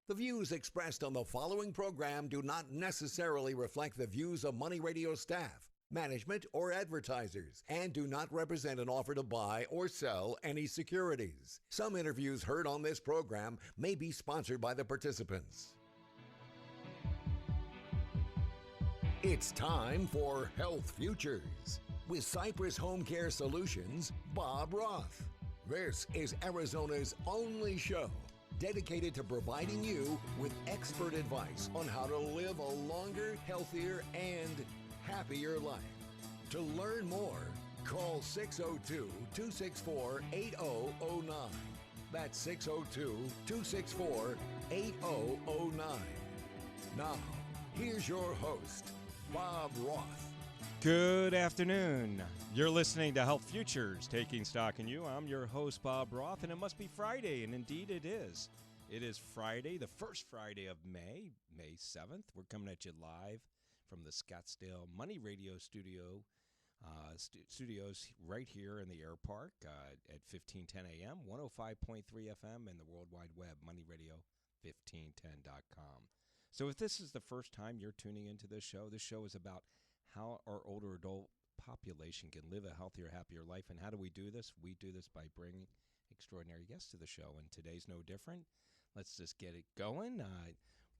The views expressed on the following program do not necessarily reflect the views of Money Radio staff, management, or advertisers, and do not represent an offer to buy or sell any securities. Some interviews heard on this program may be sponsored by the participants. It's time for Health Futures with Cypress HomeCare Solutions, Bob Roth. This is Arizona's only show dedicated to providing you with expert advice on how to live a longer, healthier, and happier life. To learn more, call 602-264-8009. That's 602-264-8009. Now, here's your host, Bob Roth. Good afternoon. You're listening to Health Futures, Taking Stock in You. I'm your host, Bob Roth, and it must be Friday, and indeed it is. It is Friday, the first Friday of May 7th. We're coming at you live from the Scottsdale Money Radio studios right here in the Air Park at 1510 a.m., 105.3 FM, and the World Wide Web, moneyradio1510.com. So if this is the first time you're tuning into this show is about how our older adult population can live a healthier, happier life. And how do we do this? We do this by bringing extraordinary guests to the show, and today's no different. Let's just get it going.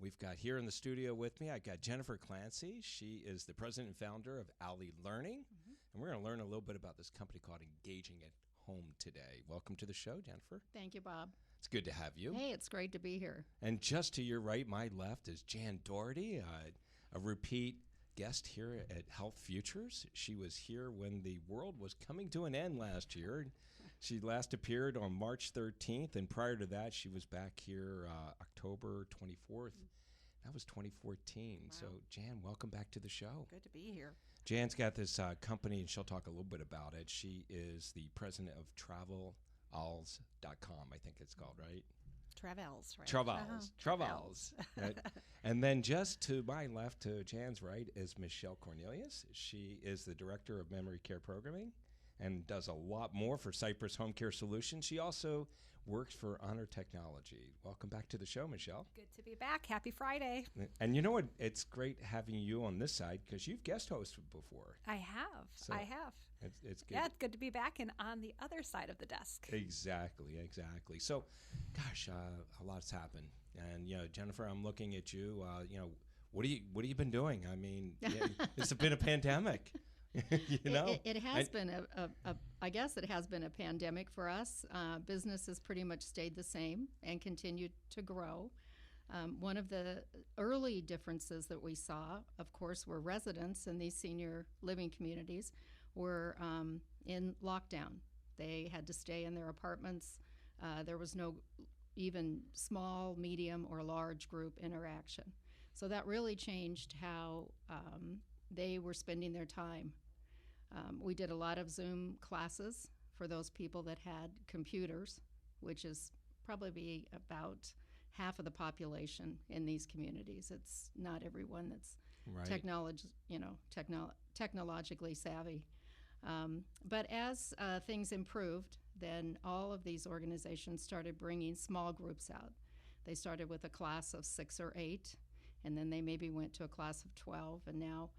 We've got here in the studio with me, I got Jennifer Clancy. She is the president and founder of Alle Learning, and we're going to learn a little bit about this company called Engaging at Home today. Welcome to the show, Jennifer. Thank you, Bob. It's good to have you. Hey, it's great to be here. And just to your right, my left, is Jan Dougherty, a repeat guest here at Health Futures. She was here when the world was coming to an end last year. She last appeared on March 13th, and prior to that, she was back here October 24th. That was 2014. Wow. So, Jan, welcome back to the show. Good to be here. Jan's got this company, and she'll talk a little bit about it. She is the president of Trav-Alz.com, I think it's called, right? Trav-Alz, right? Trav-Alz. Trav-Alz. Right? And then just to my left, to Jan's right, is Michelle Cornelius. She is the director of memory care programming and does a lot more for Cypress HomeCare Solutions. She also works for Honor Technology. Welcome back to the show, Michelle. Good to be back. Happy Friday. And you know what? It's great having you on this side because you've guest hosted before. I have. So it's good. Yeah, it's good to be back and on the other side of the desk. Exactly. So, gosh, a lot's happened. And, Jennifer, I'm looking at you. What have you been doing? I mean, it's been a pandemic. It has been I guess it has been a pandemic for us. Business has pretty much stayed the same and continued to grow. One of the early differences that we saw, of course, were residents in these senior living communities were in lockdown. They had to stay in their apartments. There was no even small, medium, or large group interaction. So that really changed how they were spending their time. We did a lot of Zoom classes for those people that had computers, which is probably about half of the population in these communities. It's not everyone that's right. technologically savvy. But as things improved, then all of these organizations started bringing small groups out. They started with a class of 6 or 8, and then they maybe went to a class of 12, and now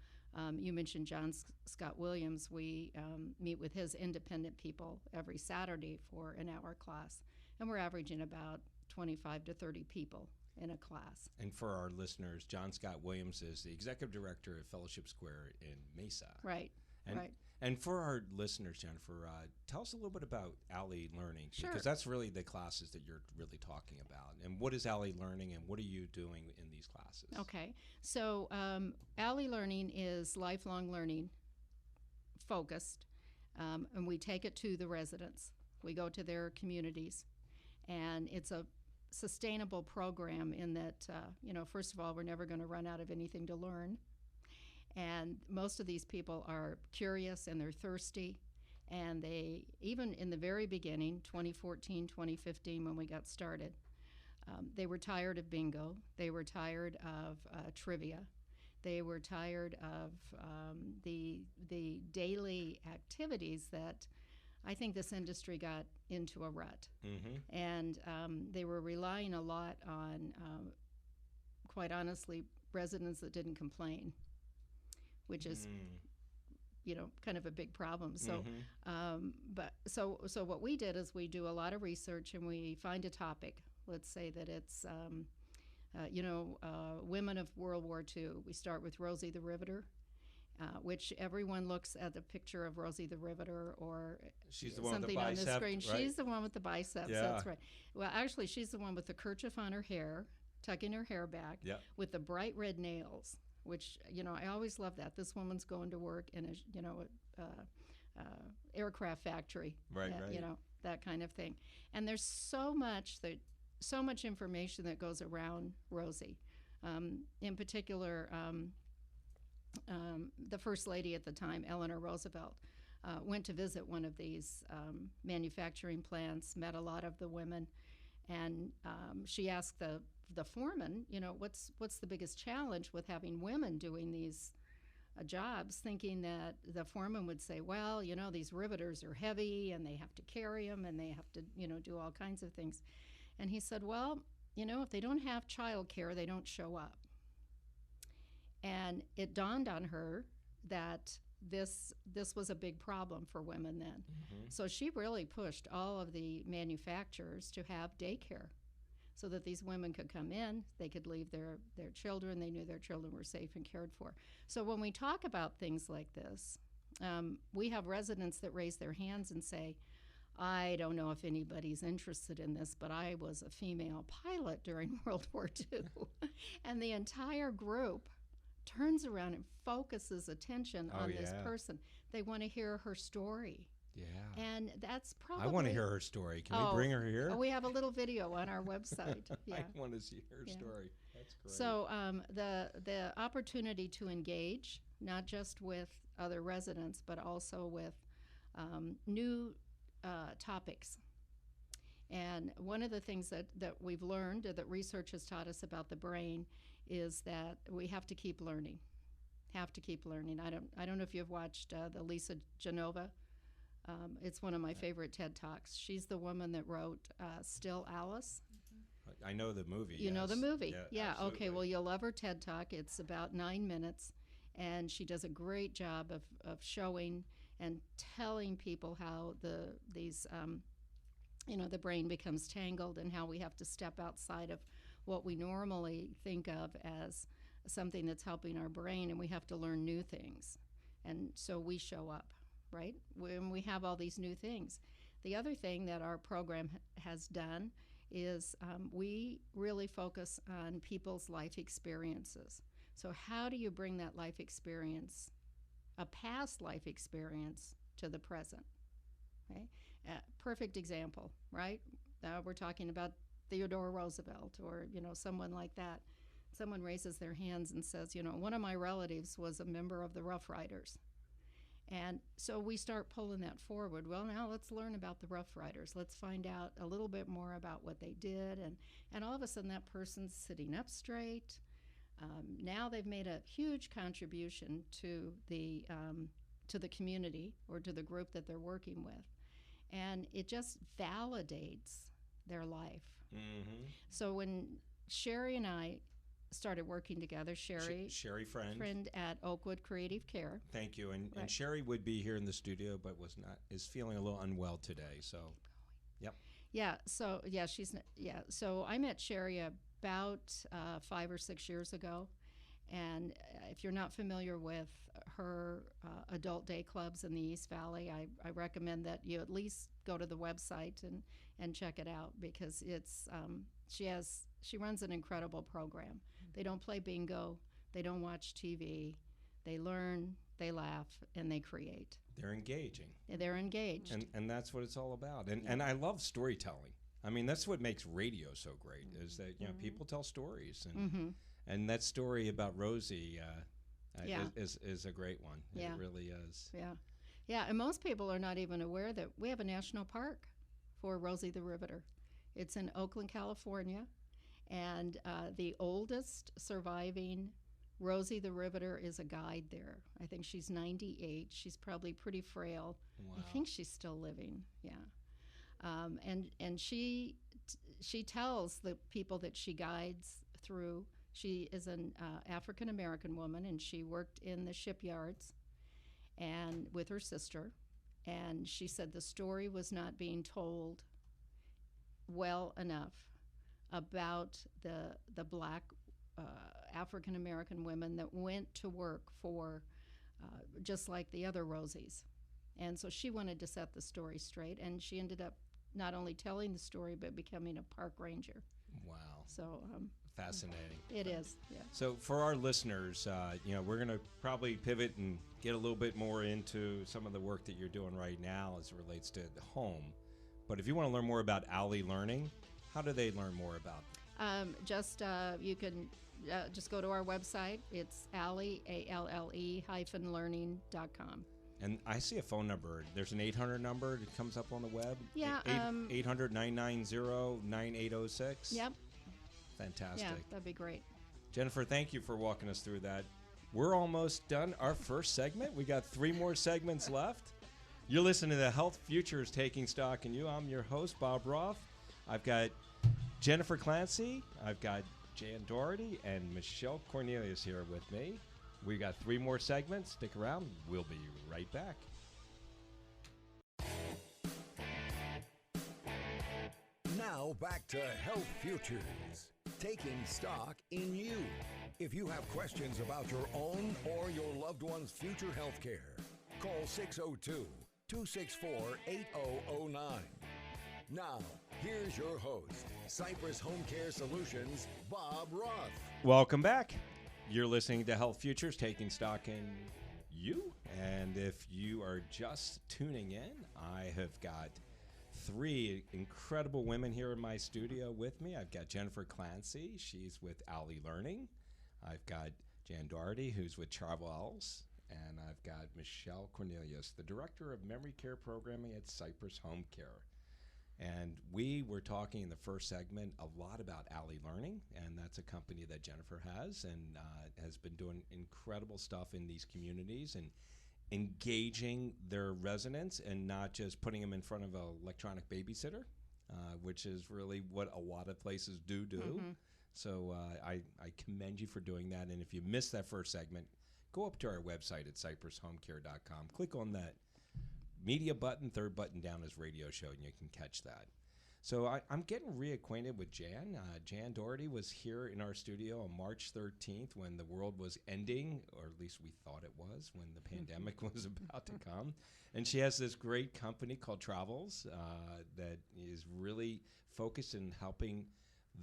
you mentioned John Scott Williams. We meet with his independent people every Saturday for an hour class, and we're averaging about 25 to 30 people in a class. And for our listeners, John Scott Williams is the executive director of Fellowship Square in Mesa. Right. And for our listeners, Jennifer, tell us a little bit about Alle Learning, Sure. Because that's really the classes that you're really talking about. And what is Alle Learning, and what are you doing in these classes? Okay, so Alle Learning is lifelong learning focused, and we take it to the residents. We go to their communities, and it's a sustainable program in that, first of all, we're never going to run out of anything to learn. And most of these people are curious and they're thirsty. And they, even in the very beginning, 2014, 2015, when we got started, they were tired of bingo. They were tired of trivia. They were tired of the daily activities that I think this industry got into a rut. Mm-hmm. And they were relying a lot on, quite honestly, residents that didn't complain, which is kind of a big problem. So, so what we did is we do a lot of research and we find a topic. Let's say that it's, women of World War II. We start with Rosie the Riveter, which everyone looks at the picture of Rosie the Riveter or she's the one something with the on the bicep, screen. right? She's the one with the biceps. Yeah. That's right. Well, actually, she's the one with the kerchief on her hair, tucking her hair back, with the bright red nails. Which I always love that. This woman's going to work in a aircraft factory, right. That kind of thing. And there's so much information that goes around Rosie. In particular, the first lady at the time, Eleanor Roosevelt, went to visit one of these manufacturing plants, met a lot of the women, and she asked the foreman, what's the biggest challenge with having women doing these jobs, thinking that the foreman would say, well, these riveters are heavy and they have to carry them and they have to, do all kinds of things. And he said, well, if they don't have child care, they don't show up. And it dawned on her that this was a big problem for women then. Mm-hmm. So she really pushed all of the manufacturers to have daycare so that these women could come in, they could leave their children, they knew their children were safe and cared for. So when we talk about things like this, we have residents that raise their hands and say, I don't know if anybody's interested in this, but I was a female pilot during World War II. And the entire group turns around and focuses attention on this person. They want to hear her story. Yeah. And that's probably... I want to hear her story. Can we bring her here? We have a little video on our website. Yeah. I want to see her story. That's great. So the opportunity to engage, not just with other residents, but also with new topics. And one of the things that we've learned, that research has taught us about the brain, is that we have to keep learning. I don't know if you've watched the Lisa Genova. It's one of my favorite TED Talks. She's the woman that wrote Still Alice. I know the movie. You know the movie? Yeah. Absolutely. Okay, well, you'll love her TED Talk. It's about 9 minutes, and she does a great job of showing and telling people how the brain becomes tangled and how we have to step outside of what we normally think of as something that's helping our brain, and we have to learn new things. And so we show up, right, when we have all these new things. The other thing that our program has done is we really focus on people's life experiences. So how do you bring that life experience, a past life experience, to the present? Okay? Perfect example, right? We're talking about Theodore Roosevelt or, someone like that. Someone raises their hands and says, one of my relatives was a member of the Rough Riders. And so we start pulling that forward. Well, now let's learn about the Rough Riders. Let's find out a little bit more about what they did. And all of a sudden that person's sitting up straight. Now they've made a huge contribution to the community or to the group that they're working with. And it just validates their life. Mm-hmm. So when Sherry and I started working together, Sherry friend at Oakwood Creative Care. Thank you. And, Right. and Sherry would be here in the studio, but is feeling a little unwell today. So, yep. Yeah. So So I met Sherry about 5 or 6 years ago, and if you're not familiar with her adult day clubs in the East Valley, I recommend that you at least go to the website and check it out, because it's she runs an incredible program. They don't play bingo, they don't watch TV, they learn, they laugh, and they create. They're engaging. They're engaged. And that's what it's all about. And I love storytelling. I mean, that's what makes radio so great, is that, people tell stories. And that story about Rosie is a great one. Yeah. It really is. Yeah. Yeah, and most people are not even aware that we have a national park for Rosie the Riveter. It's in Oakland, California, and the oldest surviving Rosie the Riveter is a guide there. I think she's 98. She's probably pretty frail. Wow. I think she's still living. Yeah. And she tells the people that she guides through. She is an African American woman, and she worked in the shipyards and with her sister. And she said the story was not being told well enough about the black African American women that went to work for just like the other Rosies. And so she wanted to set the story straight, and she ended up not only telling the story but becoming a park ranger. Wow. So fascinating. It is, yeah. So for our listeners, we're going to probably pivot and get a little bit more into some of the work that you're doing right now as it relates to the home. But if you want to learn more about Alle Learning, how do they learn more about it? You can just go to our website. It's Alle, ALLE-learning.com. And I see a phone number. There's an 800 number that comes up on the web. Yeah. 800-990-9806. Yep. Fantastic. Yeah, that'd be great. Jennifer, thank you for walking us through that. We're almost done our first segment. We got 3 more segments left. You're listening to the Health Futures Taking Stock in You. I'm your host, Bob Roth. I've got Jennifer Clancy. I've got Jan Dougherty and Michelle Cornelius here with me. We got 3 more segments. Stick around. We'll be right back. Now back to Health Futures, taking stock in you. If you have questions about your own or your loved one's future health care, call 602-264-8009. Now, here's your host, Cypress HomeCare Solutions, Bob Roth. Welcome back. You're listening to Health Futures, taking stock in you. And if you are just tuning in, I have got 3 incredible women here in my studio with me. I've got Jennifer Clancy. She's with Alle Learning. I've got Jan Dougherty, who's with Trav-Alz. And I've got Michelle Cornelius, the Director of Memory Care Programming at Cypress HomeCare. And we were talking in the first segment a lot about Alle Learning, and that's a company that Jennifer has and has been doing incredible stuff in these communities and engaging their residents and not just putting them in front of an electronic babysitter, which is really what a lot of places do. Mm-hmm. So I commend you for doing that. And if you missed that first segment, go up to our website at cypresshomecare.com. Click on that media button, 3rd button down is radio show, and you can catch that. So I'm getting reacquainted with Jan. Jan Dougherty was here in our studio on March 13th when the world was ending, or at least we thought it was, when the pandemic was about to come. And she has this great company called Trav-Alz that is really focused in helping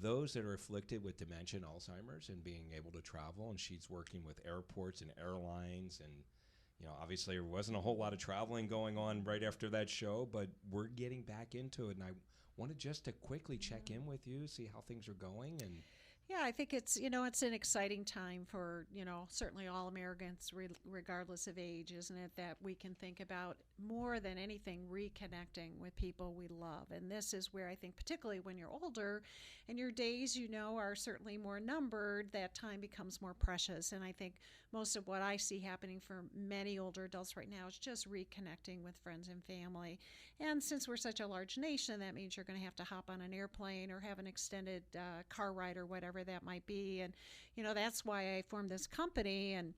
those that are afflicted with dementia and Alzheimer's and being able to travel. And she's working with airports and airlines, and obviously there wasn't a whole lot of traveling going on right after that show, but we're getting back into it. And I wanted just to quickly check in with you, see how things are going. And yeah, I think it's an exciting time for, certainly all Americans, regardless of age, isn't it, that we can think about more than anything reconnecting with people we love. And this is where I think, particularly when you're older and your days, are certainly more numbered, that time becomes more precious. And I think most of what I see happening for many older adults right now is just reconnecting with friends and family. And since we're such a large nation, that means you're going to have to hop on an airplane or have an extended car ride or whatever that might be. And, that's why I formed this company and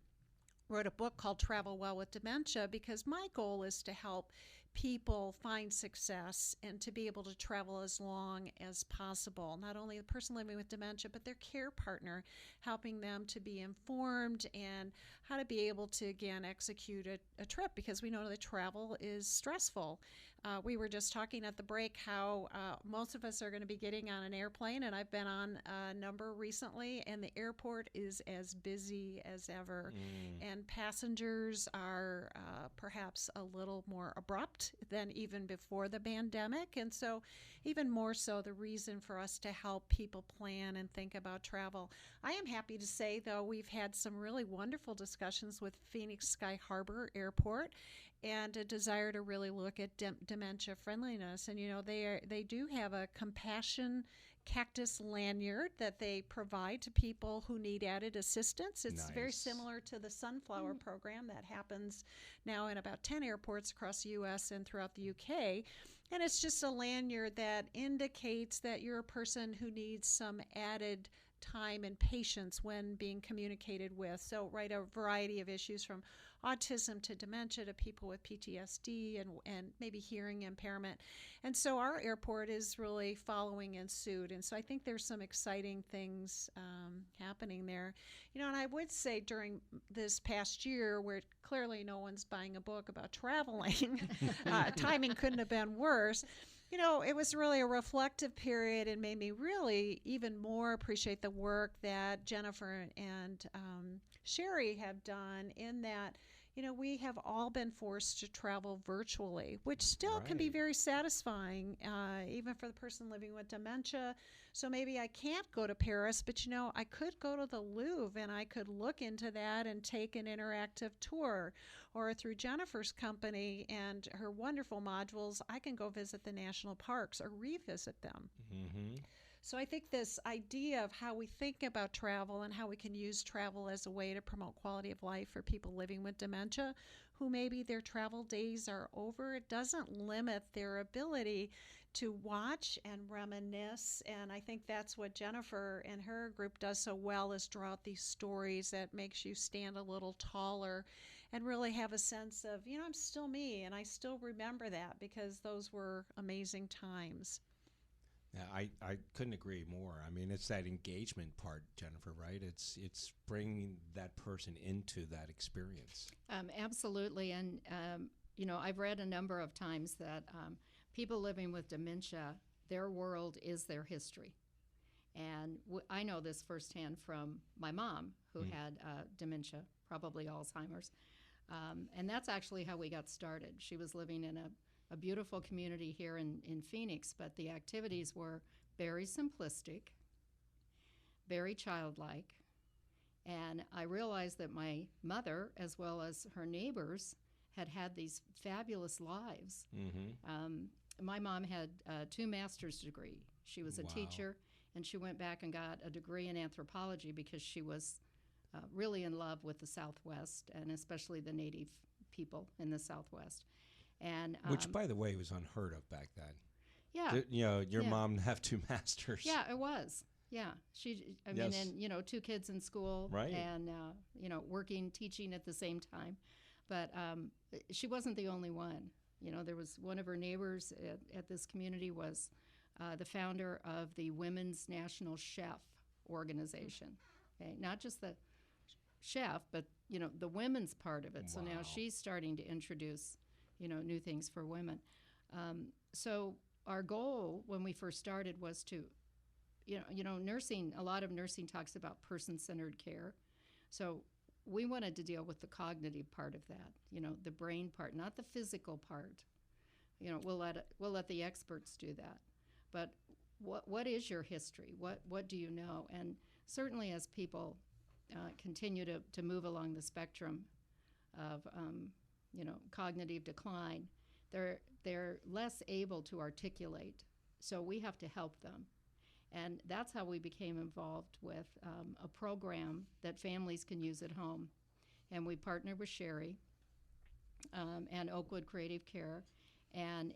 wrote a book called Travel Well with Dementia, because my goal is to help people find success and to be able to travel as long as possible. Not only the person living with dementia, but their care partner, helping them to be informed and how to be able to, again, execute a trip, because we know that travel is stressful. We were just talking at the break how most of us are going to be getting on an airplane, and I've been on a number recently, and the airport is as busy as ever. And passengers are perhaps a little more abrupt than even before the pandemic. And so even more so, the reason for us to help people plan and think about travel. I am happy to say, though, we've had some really wonderful discussions with Phoenix Sky Harbor Airport and a desire to really look at dementia friendliness. And, they do have a compassion cactus lanyard that they provide to people who need added assistance. It's very similar to the Sunflower program that happens now in about 10 airports across the U.S. and throughout the U.K. And it's just a lanyard that indicates that you're a person who needs some added time and patience when being communicated with. So, right, a variety of issues from autism to dementia to people with PTSD and maybe hearing impairment. And so our airport is really following in suit. And so I think there's some exciting things happening there. You know, and I would say during this past year where clearly no one's buying a book about traveling, timing couldn't have been worse. You know, it was really a reflective period and made me really even more appreciate the work that Jennifer and Sherry have done in that, you know, we have all been forced to travel virtually, which still can be very satisfying, even for the person living with dementia. So maybe I can't go to Paris, but, you know, I could go to the Louvre and I could look into that and take an interactive tour. Or through Jennifer's company and her wonderful modules, I can go visit the national parks or revisit them. Mm-hmm. So I think this idea of how we think about travel and how we can use travel as a way to promote quality of life for people living with dementia who maybe their travel days are over, it doesn't limit their ability to watch and reminisce. And I think that's what Jennifer and her group does so well, is draw out these stories that makes you stand a little taller and really have a sense of, you know, I'm still me and I still remember that because those were amazing times. Yeah, I couldn't agree more. I mean, it's that engagement part, Jennifer, right? It's bringing that person into that experience. Absolutely. And, you know, I've read a number of times that people living with dementia, their world is their history. And I know this firsthand from my mom, who had dementia, probably Alzheimer's. And that's actually how we got started. She was living in a beautiful community here in Phoenix, but the activities were very simplistic, very childlike. And I realized that my mother, as well as her neighbors, had these fabulous lives. Mm-hmm. My mom had 2 master's degrees. She was a teacher, and she went back and got a degree in anthropology because she was really in love with the Southwest, and especially the Native people in the Southwest. And which, by the way, was unheard of back then. Yeah. You know, your mom have 2 masters. Yeah, it was. Yeah. I mean, and, you know, 2 kids in school. Right. And, you know, working, teaching at the same time. But she wasn't the only one. You know, there was one of her neighbors at this community was the founder of the Women's National Chef Organization. Okay? Not just the chef, but, you know, the women's part of it. So now she's starting to introduce, you know, new things for women. So our goal when we first started was to, you know, nursing, a lot of nursing talks about person-centered care. So we wanted to deal with the cognitive part of that, you know, the brain part, not the physical part. You know, we'll let the experts do that. But what is your history? What do you know? And certainly as people continue to move along the spectrum of you know, cognitive decline, they're less able to articulate. So we have to help them. And that's how we became involved with a program that families can use at home. And we partnered with Sherry and Oakwood Creative Care. And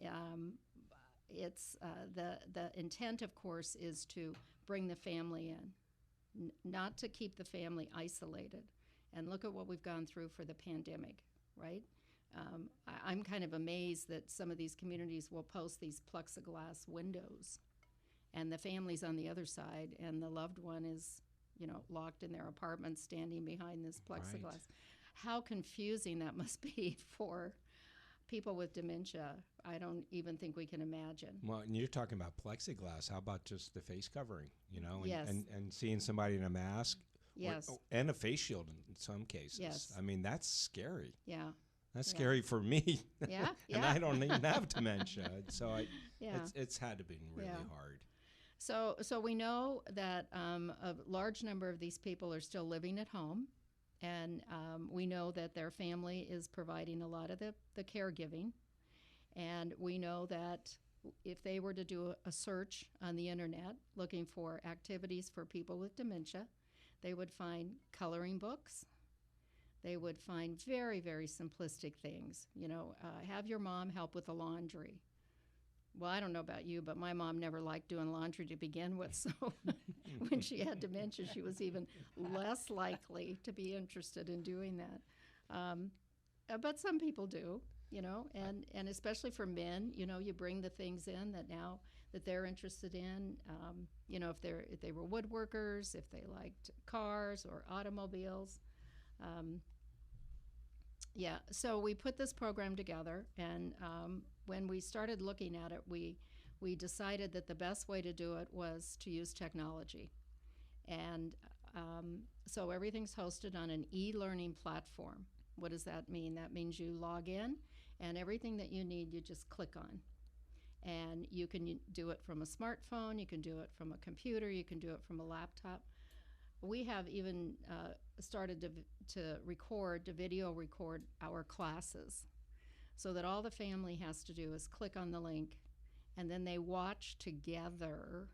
it's the intent, of course, is to bring the family in, not to keep the family isolated. And look at what we've gone through for the pandemic, right? I'm kind of amazed that some of these communities will post these plexiglass windows and the family's on the other side and the loved one is, you know, locked in their apartment standing behind this plexiglass. Right. How confusing that must be for people with dementia. I don't even think we can imagine. Well, and you're talking about plexiglass. How about just the face covering, you know, and, yes. and seeing somebody in a mask? Yes. And a face shield in some cases. Yes. I mean, that's scary. Yeah. That's scary for me. Yeah. And I don't even have dementia. So yeah. it's had to be really hard. So we know that a large number of these people are still living at home. And we know that their family is providing a lot of the caregiving. And we know that if they were to do a search on the internet looking for activities for people with dementia, they would find coloring books. They would find very, very simplistic things. Have your mom help with the laundry. Well, I don't know about you, but my mom never liked doing laundry to begin with, so when she had dementia, she was even less likely to be interested in doing that. But some people do, and especially for men, you bring the things in that now that they're interested in, if they were woodworkers, if they liked cars or automobiles. So we put this program together, and when we started looking at it, we decided that the best way to do it was to use technology. And so everything's hosted on an e-learning platform. What does that mean? That means you log in, and everything that you need, you just click on. And you can do it from a smartphone, you can do it from a computer, you can do it from a laptop. We have even started to video record our classes, so that all the family has to do is click on the link, and then they watch together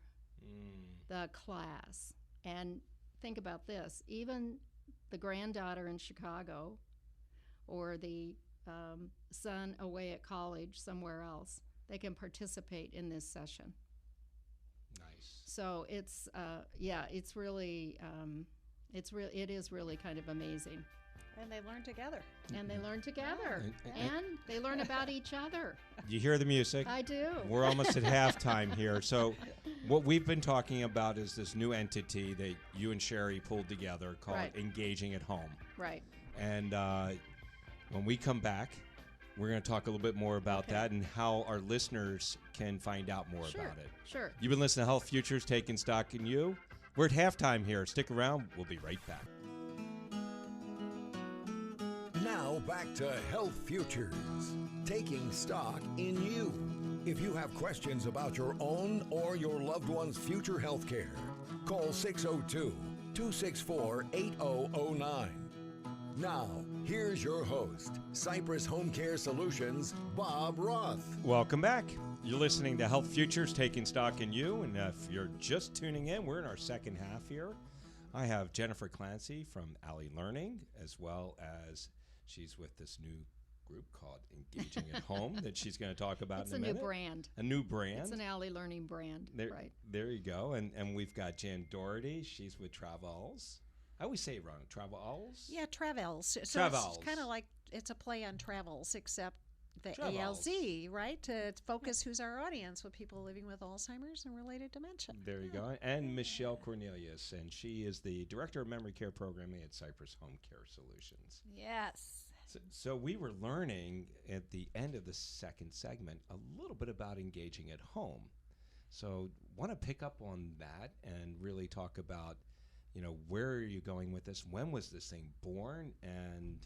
the class. And think about this, even the granddaughter in Chicago or the son away at college somewhere else, they can participate in this session. Nice. So it's really it is really kind of amazing. And they learn together. And they learn together. And they learn about each other. You hear the music? I do. We're almost at halftime here. So what we've been talking about is this new entity that you and Sherry pulled together called Engaging at Home. Right. And when we come back, we're going to talk a little bit more about that and how our listeners can find out more about it. Sure. You've been listening to Health Futures, Taking Stock in You. We're at halftime here. Stick around. We'll be right back. Now back to Health Futures, taking stock in you. If you have questions about your own or your loved one's future health care, call 602-264-8009. Now, here's your host, Cypress HomeCare Solutions, Bob Roth. Welcome back. You're listening to Health Futures, Taking Stock in You. And if you're just tuning in, we're in our second half here. I have Jennifer Clancy from Alle Learning, as well as she's with this new group called Engaging at Home that she's going to talk about in a minute. It's a new brand. A new brand. It's an Alle Learning brand, right. There you go. And we've got Jan Dougherty. She's with Trav-Alz. I always say it wrong. Trav-Alz? Yeah, Trav-Alz. So Trav-Alz. It's kind of like it's a play on travels, except the Trav-Alz. ALZ, right? To focus who's our audience with people living with Alzheimer's and related dementia. There you go. And Michelle Cornelius, and she is the Director of Memory Care Programming at Cypress HomeCare Solutions. Yes. So we were learning at the end of the second segment a little bit about engaging at home. So want to pick up on that and really talk about, where are you going with this? When was this thing born? And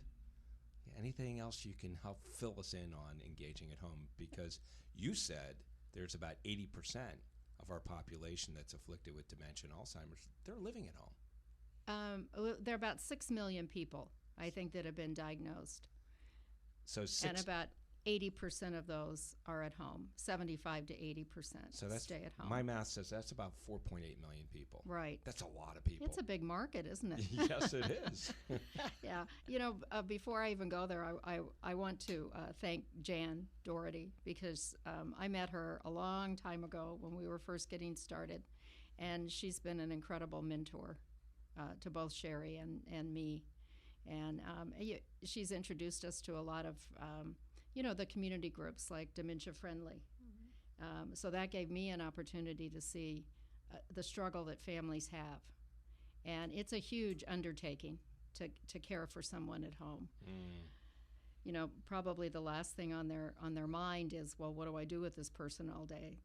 anything else you can help fill us in on engaging at home? Because you said there's about 80% of our population that's afflicted with dementia and Alzheimer's. They're living at home. There are about 6 million people, I think, that have been diagnosed. And about 80% of those are at home. 75 to 80% stay at home. My math says that's about 4.8 million people. Right. That's a lot of people. It's a big market, isn't it? Yes, it is. Yeah. Before I even go there, I want to thank Jan Dougherty, because I met her a long time ago when we were first getting started, and she's been an incredible mentor to both Sherry and me. And she's introduced us to a lot of, the community groups like Dementia Friendly. Mm-hmm. So that gave me an opportunity to see the struggle that families have. And it's a huge undertaking to care for someone at home. Mm. Probably the last thing on their mind is, well, what do I do with this person all day?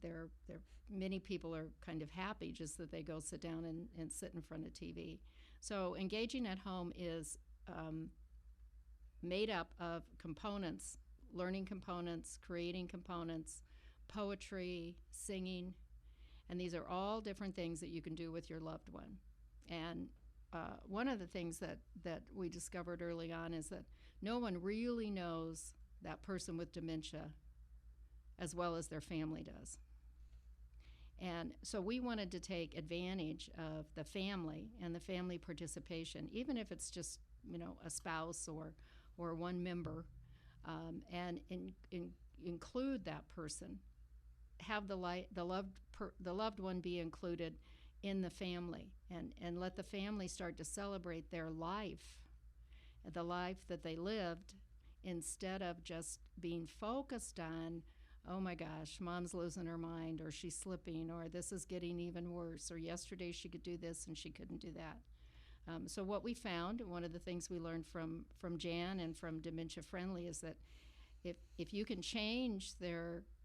Many people are kind of happy just that they go sit down and sit in front of TV. So engaging at home is made up of components, learning components, creating components, poetry, singing, and these are all different things that you can do with your loved one. And one of the things that we discovered early on is that no one really knows that person with dementia as well as their family does. And so we wanted to take advantage of the family and the family participation, even if it's just, a spouse or one member, and include that person, have the loved one be included in the family, and let the family start to celebrate their life, the life that they lived, instead of just being focused on, oh my gosh, mom's losing her mind, or she's slipping, or this is getting even worse, or yesterday she could do this and she couldn't do that. So what we found, one of the things we learned from Jan and from Dementia Friendly, is that if you can change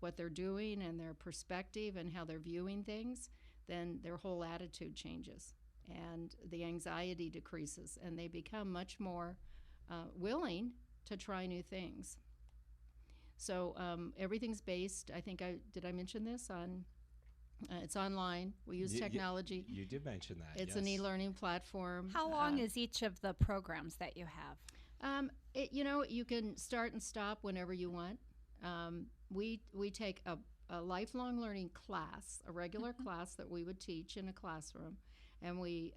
what they're doing and their perspective and how they're viewing things, then their whole attitude changes and the anxiety decreases, and they become much more willing to try new things. So everything's based, I think did I mention this, on it's online. We use technology. You did mention that. It's an e-learning platform. How long is each of the programs that you have? You can start and stop whenever you want. We take a lifelong learning class, a regular class that we would teach in a classroom, and we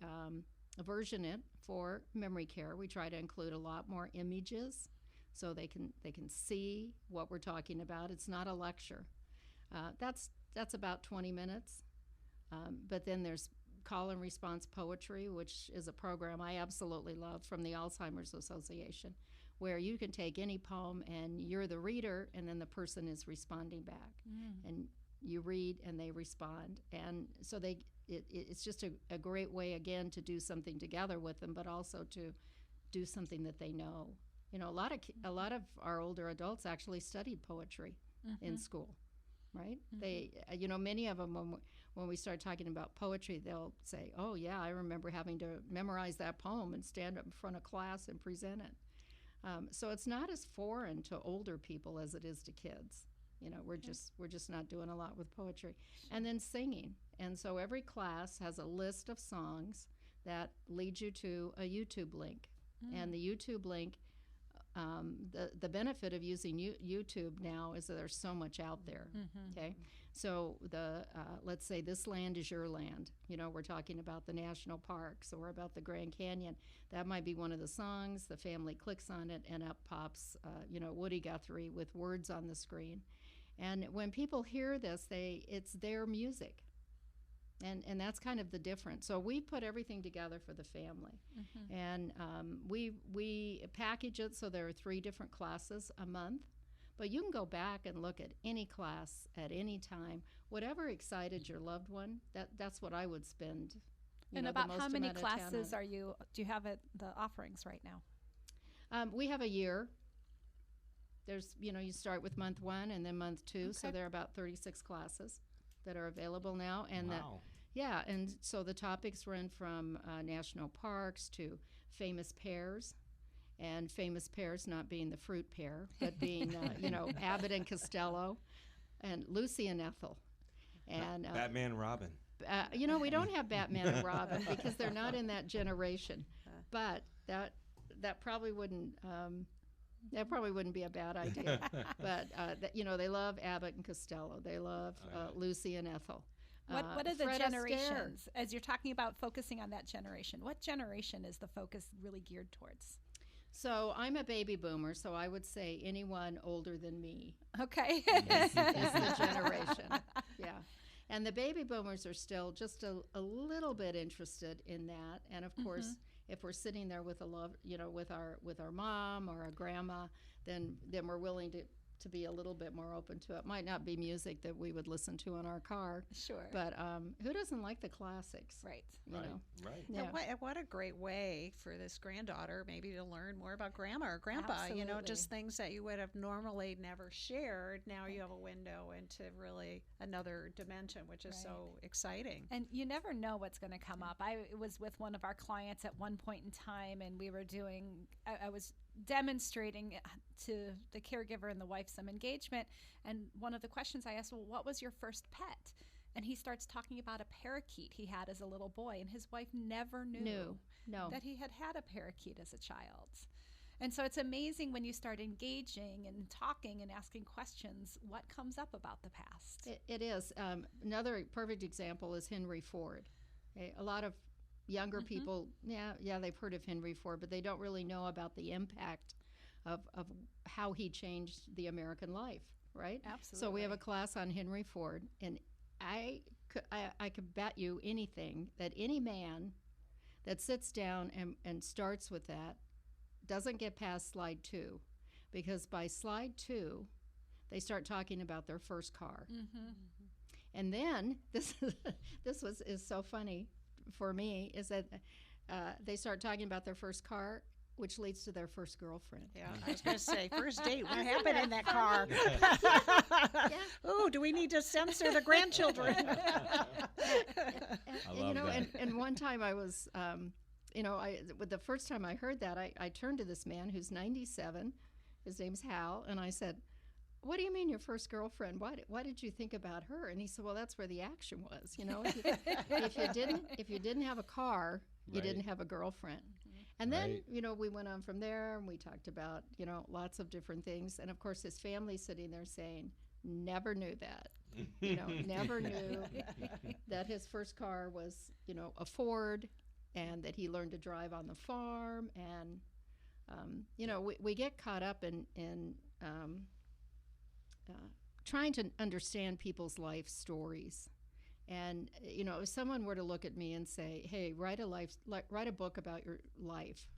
version it for memory care. We try to include a lot more images so they can see what we're talking about. It's not a lecture. That's about 20 minutes. But then there's call and response poetry, which is a program I absolutely love from the Alzheimer's Association, where you can take any poem and you're the reader, and then the person is responding back. And you read and they respond. And so it's just a great way, again, to do something together with them, but also to do something that they know. A lot of our older adults actually studied poetry in school, right? They, many of them, when we start talking about poetry, they'll say, oh yeah, I remember having to memorize that poem and stand up in front of class and present it. So it's not as foreign to older people as it is to kids. We're just not doing a lot with poetry. And then singing. And so every class has a list of songs that lead you to a YouTube link. And the YouTube link, the benefit of using YouTube now is that there's so much out there. Okay, so let's say This Land Is Your Land. We're talking about the national parks or about the Grand Canyon. That might be one of the songs. The family clicks on it, and up pops Woody Guthrie with words on the screen. And when people hear this, it's their music. And that's kind of the difference. So we put everything together for the family. And we package it so there are 3 different classes a month. But you can go back and look at any class at any time. Whatever excited your loved one, that's what I would spend. And about how many classes do you have at the offerings right now? We have a year. There's, you start with month 1 and then month 2. Okay. So there are about 36 classes that are available now. And wow. And so the topics run from national parks to famous pears, and famous pears not being the fruit pear, but being, Abbott and Costello, and Lucy and Ethel. And Batman and Robin. We don't have Batman and Robin because they're not in that generation. But that probably wouldn't... that probably wouldn't be a bad idea. But, they love Abbott and Costello. They love Lucy and Ethel. What are the Fred generations? As you're talking about focusing on that generation, what generation is the focus really geared towards? So I'm a baby boomer, so I would say anyone older than me. Okay. is the generation. Yeah. And the baby boomers are still just a little bit interested in that. And of course, if we're sitting there with with our mom or a grandma, then we're willing to be a little bit more open to it. Might not be music that we would listen to in our car. Sure. But who doesn't like the classics? Right. Right. Yeah. And what a great way for this granddaughter maybe to learn more about grandma or grandpa. Absolutely. Just things that you would have normally never shared. Now you have a window into really another dimension, which is so exciting. And you never know what's going to come up. I was with one of our clients at one point in time, and we were I was demonstrating to the caregiver and the wife some engagement, and one of the questions I asked, well, what was your first pet? And he starts talking about a parakeet he had as a little boy, and his wife never knew No. that he had a parakeet as a child. And so it's amazing when you start engaging and talking and asking questions, what comes up about the past. It is. Another perfect example is Henry Ford. A lot of younger people, they've heard of Henry Ford, but they don't really know about the impact of how he changed the American life, right? Absolutely. So we have a class on Henry Ford, and I could bet you anything that any man that sits down and starts with that doesn't get past slide 2, because by slide 2, they start talking about their first car. And then this is so funny for me, is that they start talking about their first car, which leads to their first girlfriend. Yeah, I was going to say, first date, what happened in that car? Oh, do we need to censor the grandchildren? I love that. And one time I was, the first time I heard that, I turned to this man who's 97. His name's Hal, and I said, "What do you mean your first girlfriend? Why did you think about her?" And he said, "Well, that's where the action was. If you didn't have a car, you didn't have a girlfriend." And then, we went on from there, and we talked about, lots of different things. And of course, his family's sitting there saying, "Never knew that." Never knew that his first car was, a Ford, and that he learned to drive on the farm. And, we get caught up in trying to understand people's life stories. And, if someone were to look at me and say, "Hey, write a book about your life,"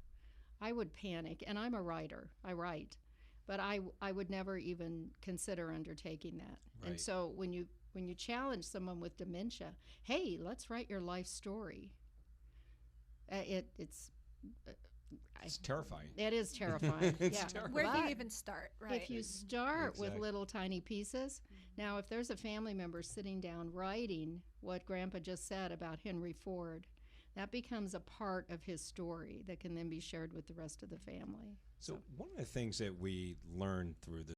I would panic. And I'm a writer. I write. But I would never even consider undertaking that. Right. And so when you challenge someone with dementia, "Hey, let's write your life story," it's terrifying. It is terrifying. It's terrifying. Where do you But even start, right? if you start with Exactly. little tiny pieces, now if there's a family member sitting down writing what Grandpa just said about Henry Ford, that becomes a part of his story that can then be shared with the rest of the family. So one of the things that we learned through the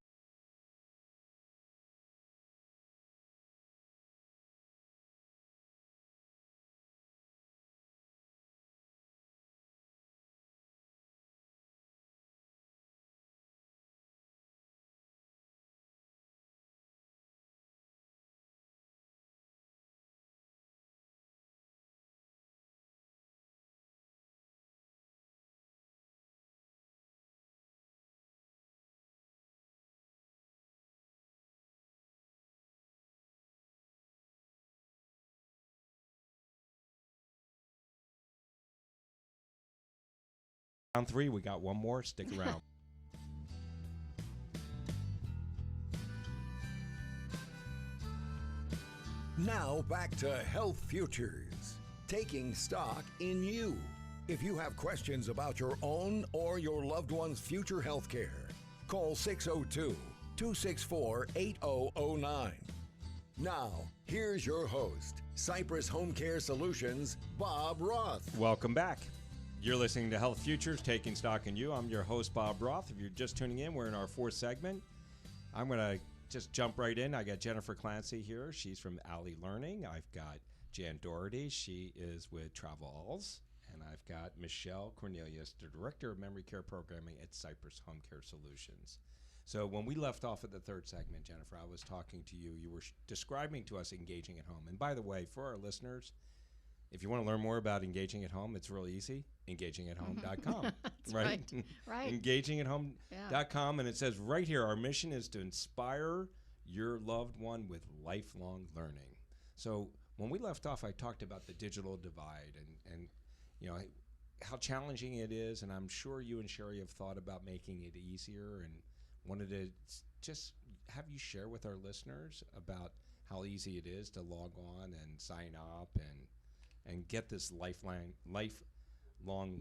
round 3, we got one more. Stick around. Now back to Health Futures, taking stock in you. If you have questions about your own or your loved one's future health care, call 602-264-8009. Now, here's your host, Cypress HomeCare Solutions, Bob Roth. Welcome back. You're listening to Health Futures, Taking Stock in You. I'm your host, Bob Roth. If you're just tuning in, we're in our 4th segment. I'm going to just jump right in. I got Jennifer Clancy here. She's from Alle Learning. I've got Jan Dougherty. She is with Trav-Alz. And I've got Michelle Cornelius, the Director of Memory Care Programming at Cypress HomeCare Solutions. So when we left off at the 3rd segment, Jennifer, I was talking to you. You were describing to us engaging at home. And by the way, for our listeners, if you want to learn more about engaging at home, it's really easy. Engagingathome.com. Right. Right. Engagingathome.com. And it says right here, our mission is to inspire your loved one with lifelong learning. So when we left off, I talked about the digital divide and how challenging it is. And I'm sure you and Sherry have thought about making it easier, and wanted to just have you share with our listeners about how easy it is to log on and sign up and get this lifelong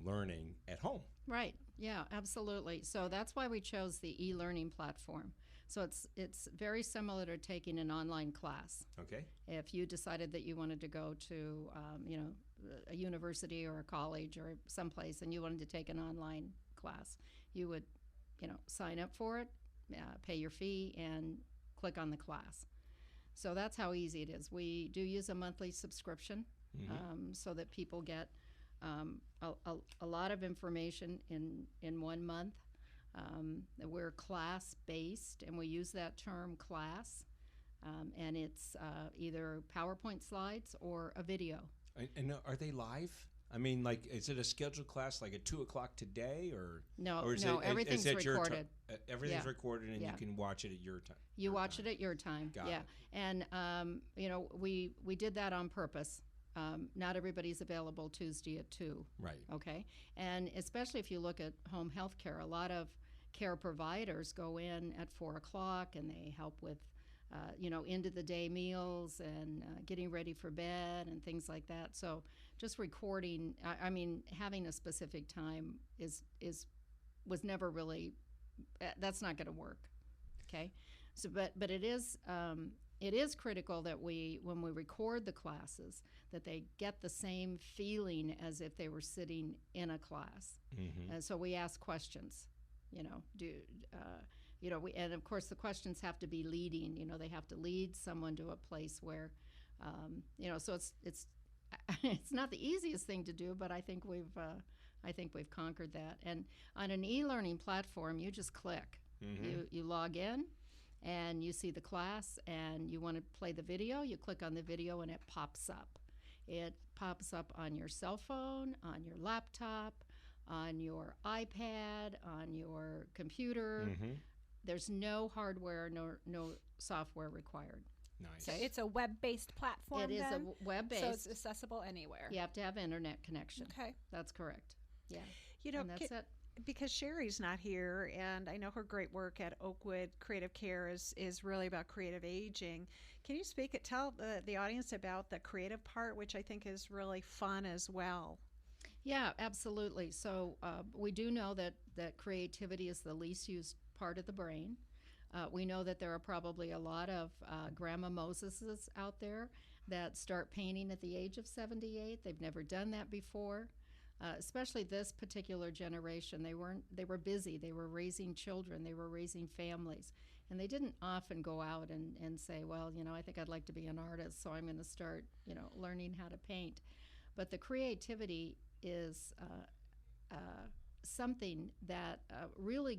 learning at home. Right. Yeah, absolutely. So that's why we chose the e-learning platform. So it's very similar to taking an online class. Okay. If you decided that you wanted to go to, a university or a college or someplace, and you wanted to take an online class, you would, sign up for it, pay your fee, and click on the class. So that's how easy it is. We do use a monthly subscription, so that people get a lot of information in 1 month. We're class-based, and we use that term class, and it's either PowerPoint slides or a video. And are they live? I mean, like, is it a scheduled class like at 2 o'clock today, or everything's recorded. Everything's recorded, and you can watch it at your time. You watch it at your time. Got it. And we did that on purpose. Not everybody's available Tuesday at 2. Right. Okay. And especially if you look at home health care, a lot of care providers go in at 4 o'clock and they help with end of the day meals and getting ready for bed and things like that. So just recording, having a specific time was never really, that's not going to work. Okay. So, but it is critical that when we record the classes, that they get the same feeling as if they were sitting in a class. Mm-hmm. And so we ask questions, and of course the questions have to be leading. They have to lead someone to a place where, so it's it's not the easiest thing to do, but I think we've conquered that. And on an e-learning platform, you just click, mm-hmm. you log in, and you see the class, and you want to play the video. You click on the video, and it pops up. It pops up on your cell phone, on your laptop, on your iPad, on your computer. Mm-hmm. There's no hardware, no software required. Nice. So it's a web-based platform. It is then? a web-based. So it's accessible anywhere. You have to have internet connection. Okay. That's correct. Yeah. And that's it. Because Sherry's not here, and I know her great work at Oakwood Creative Care is really about creative aging. Can you tell the audience about the creative part, which I think is really fun as well? Yeah, absolutely. So we do know that creativity is the least used part of the brain. We know that there are probably a lot of Grandma Moseses out there that start painting at the age of 78. They've never done that before. Especially this particular generation, they were busy. They were raising children. They were raising families. And they didn't often go out and say, well, I think I'd like to be an artist, so I'm going to start, learning how to paint. But the creativity is something that really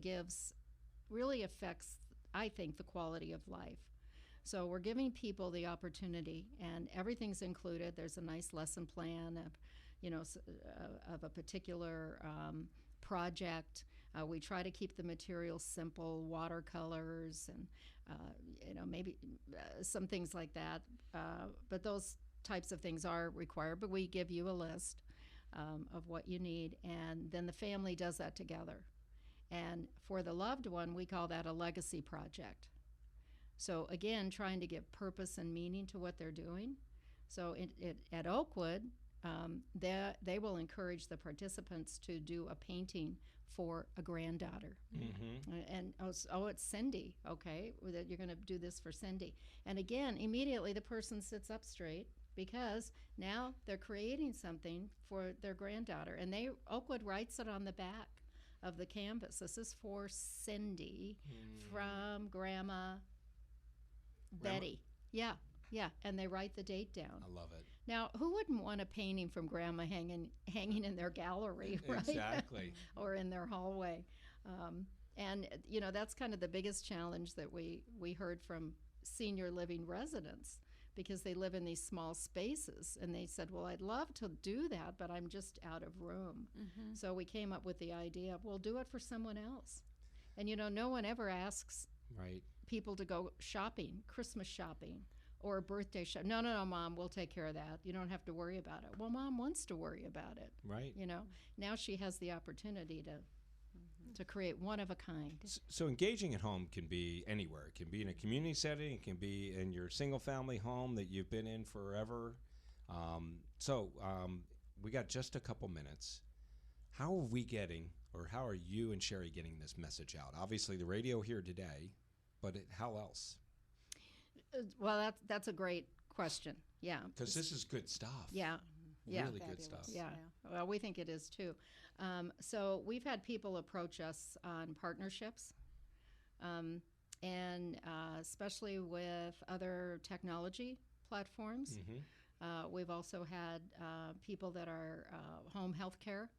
affects, I think, the quality of life. So we're giving people the opportunity, and everything's included. There's a nice lesson plan of a particular project. We try to keep the materials simple, watercolors, and maybe some things like that. But those types of things are required. But we give you a list of what you need, and then the family does that together. And for the loved one, we call that a legacy project. So again, trying to give purpose and meaning to what they're doing. So at Oakwood, they will encourage the participants to do a painting for a granddaughter. Mm-hmm. And it's Cindy, okay, that you're going to do this for Cindy. And again, immediately the person sits up straight, because now they're creating something for their granddaughter. And Oakwood writes it on the back of the canvas. This is for Cindy from Grandma Betty. Yeah, and they write the date down. I love it. Now, who wouldn't want a painting from Grandma hanging in their gallery, right? Exactly. Or in their hallway. And, that's kind of the biggest challenge that we heard from senior living residents, because they live in these small spaces. And they said, well, I'd love to do that, but I'm just out of room. Mm-hmm. So we came up with the idea of, well, do it for someone else. And, no one ever asks people to go shopping, Christmas shopping, or a birthday shop. No, Mom, we'll take care of that. You don't have to worry about it. Well, Mom wants to worry about it. Right. Now she has the opportunity to create one of a kind. So engaging at home can be anywhere. It can be in a community setting. It can be in your single-family home that you've been in forever. We got just a couple minutes. How are you and Sherry getting this message out? Obviously, the radio here today, but how else? Well, that's a great question. Yeah. Because this is good stuff. Yeah. Really good stuff. Yeah. Well, we think it is too. So we've had people approach us on partnerships, and especially with other technology platforms. Mm-hmm. We've also had people that are home health care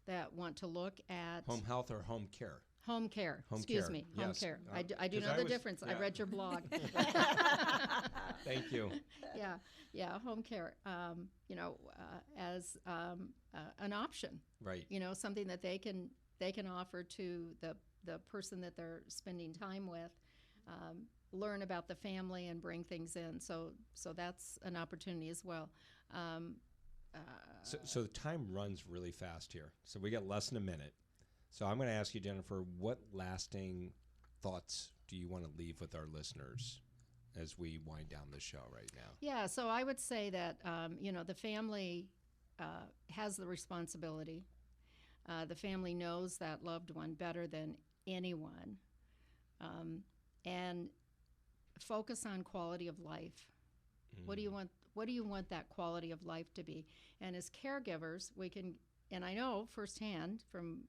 that want to look at home health or home care. Home care. Home Excuse care, me. Home yes. care. I do 'cause know the was- difference. I yeah. read your blog. Thank you. Yeah. Home care. As an option. Right. Something that they can offer to the person that they're spending time with. Learn about the family and bring things in. So that's an opportunity as well. So the time runs really fast here. So we got less than a minute. So I'm going to ask you, Jennifer, what lasting thoughts do you want to leave with our listeners as we wind down the show right now? Yeah, so I would say that, the family has the responsibility. The family knows that loved one better than anyone. And focus on quality of life. What do you want that quality of life to be? And as caregivers, we can, and I know firsthand from,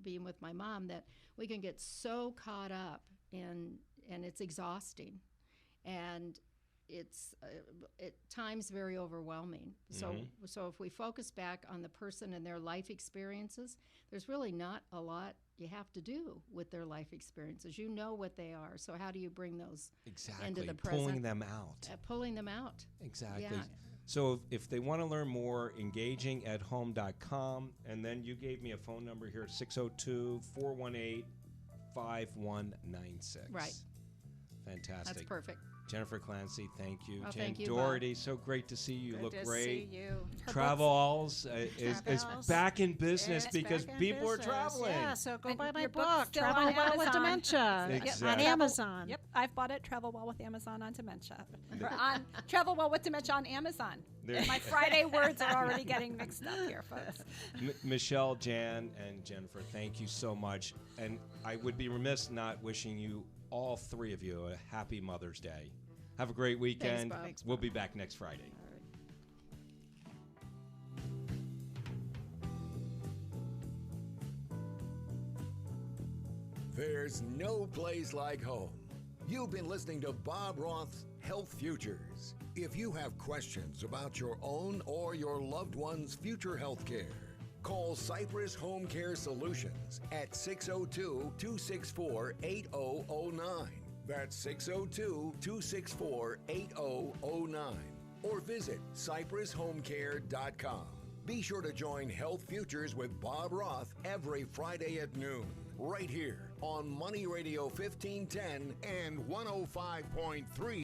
being with my mom, that we can get so caught up in, and it's exhausting. And it's at times very overwhelming. So if we focus back on the person and their life experiences, there's really not a lot you have to do with their life experiences. You know what they are. So how do you bring those into the present? Pulling them out. Pulling them out. Exactly. Yeah. So if they want to learn more, engagingathome.com, and then you gave me a phone number here, 602-418-5196. Right. Fantastic. That's perfect. Jennifer Clancy, thank you. Oh, Jen thank you, Dougherty, so great to see you. Good Look to great. see you. Trav-Alz is Trav-Alz. back in business It's because back in people business. are traveling. Yeah, so go And buy my your book's book, still Travel on Well with Amazon. Dementia, Exactly. on Amazon. Yep, I've bought it. Travel Well with Amazon on Dementia. Or on Travel Well with Dementia on Amazon. There- My Friday words are already getting mixed up here, folks. Michelle, Jan, and Jennifer, thank you so much. And I would be remiss not wishing you, all three of you, a happy Mother's Day. Have a great weekend. Bob. Thanks, We'll be back next Friday. There's no place like home. You've been listening to Bob Roth's Health Futures. If you have questions about your own or your loved one's future health care, call Cypress HomeCare Solutions at 602-264-8009. That's 602-264-8009. Or visit cypresshomecare.com. Be sure to join Health Futures with Bob Roth every Friday at noon, right here on Money Radio 1510 and 105.3.